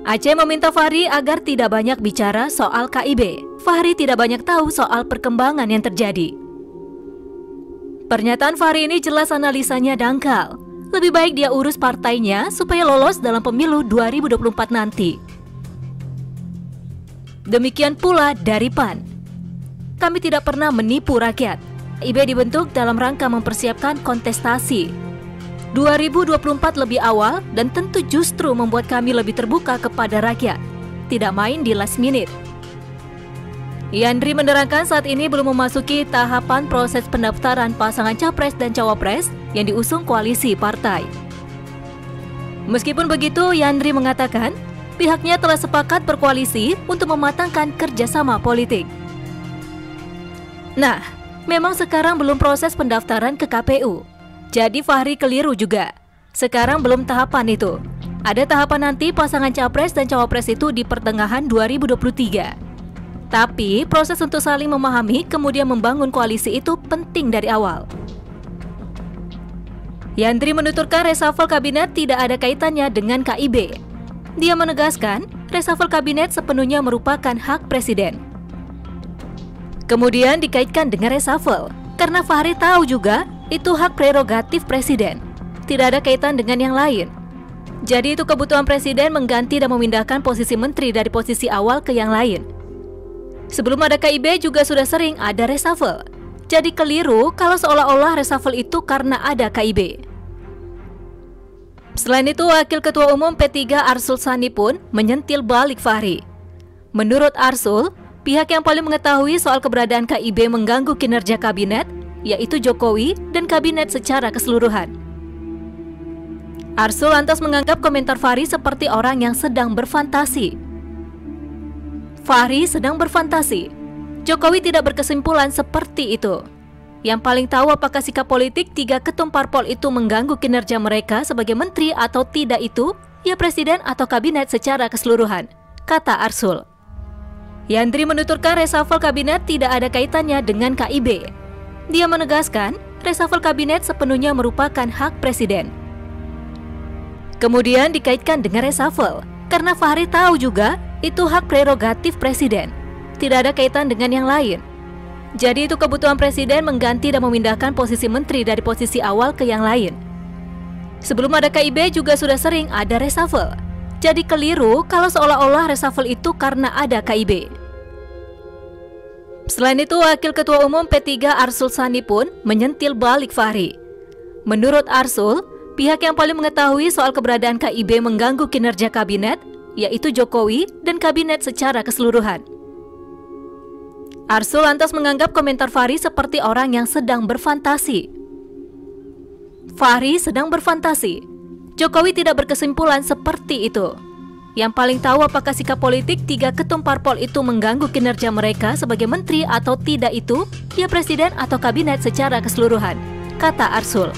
Aceh meminta Fahri agar tidak banyak bicara soal KIB. Fahri tidak banyak tahu soal perkembangan yang terjadi. Pernyataan Fahri ini jelas analisanya dangkal. Lebih baik dia urus partainya supaya lolos dalam pemilu 2024 nanti. Demikian pula dari PAN. Kami tidak pernah menipu rakyat. KIB dibentuk dalam rangka mempersiapkan kontestasi 2024 lebih awal dan tentu justru membuat kami lebih terbuka kepada rakyat. Tidak main di last minute. Yandri menerangkan saat ini belum memasuki tahapan proses pendaftaran pasangan capres dan cawapres yang diusung koalisi partai. Meskipun begitu, Yandri mengatakan pihaknya telah sepakat berkoalisi untuk mematangkan kerjasama politik. Nah, memang sekarang belum proses pendaftaran ke KPU. Jadi Fahri keliru juga. Sekarang belum tahapan itu. Ada tahapan nanti pasangan capres dan cawapres itu di pertengahan 2023. Tapi proses untuk saling memahami kemudian membangun koalisi itu penting dari awal. Yandri menuturkan reshuffle kabinet tidak ada kaitannya dengan KIB. Dia menegaskan reshuffle kabinet sepenuhnya merupakan hak presiden. Kemudian dikaitkan dengan reshuffle karena Fahri tahu juga itu hak prerogatif presiden. Tidak ada kaitan dengan yang lain. Jadi itu kebutuhan presiden mengganti dan memindahkan posisi menteri dari posisi awal ke yang lain. Sebelum ada KIB juga sudah sering ada reshuffle. Jadi keliru kalau seolah-olah reshuffle itu karena ada KIB. Selain itu, Wakil Ketua Umum P3 Arsul Sani pun menyentil balik Fahri. Menurut Arsul, pihak yang paling mengetahui soal keberadaan KIB mengganggu kinerja kabinet, yaitu Jokowi dan kabinet secara keseluruhan. Arsul lantas menganggap komentar Fahri seperti orang yang sedang berfantasi. Fahri sedang berfantasi. Jokowi tidak berkesimpulan seperti itu. Yang paling tahu apakah sikap politik 3 ketum parpol itu mengganggu kinerja mereka sebagai menteri atau tidak itu, ya presiden atau kabinet secara keseluruhan, kata Arsul. Yandri menuturkan reshuffle kabinet tidak ada kaitannya dengan KIB. Dia menegaskan reshuffle kabinet sepenuhnya merupakan hak presiden. Kemudian dikaitkan dengan reshuffle karena Fahri tahu juga itu hak prerogatif presiden. Tidak ada kaitan dengan yang lain. Jadi itu kebutuhan presiden mengganti dan memindahkan posisi menteri dari posisi awal ke yang lain. Sebelum ada KIB juga sudah sering ada reshuffle. Jadi keliru kalau seolah-olah reshuffle itu karena ada KIB. Selain itu, Wakil Ketua Umum P3 Arsul Sani pun menyentil balik Fahri. Menurut Arsul, pihak yang paling mengetahui soal keberadaan KIB mengganggu kinerja kabinet, yaitu Jokowi dan kabinet secara keseluruhan. Arsul lantas menganggap komentar Fahri seperti orang yang sedang berfantasi. Fahri sedang berfantasi. Jokowi tidak berkesimpulan seperti itu. Yang paling tahu apakah sikap politik 3 ketum parpol itu mengganggu kinerja mereka sebagai menteri atau tidak itu, ya presiden atau kabinet secara keseluruhan, kata Arsul.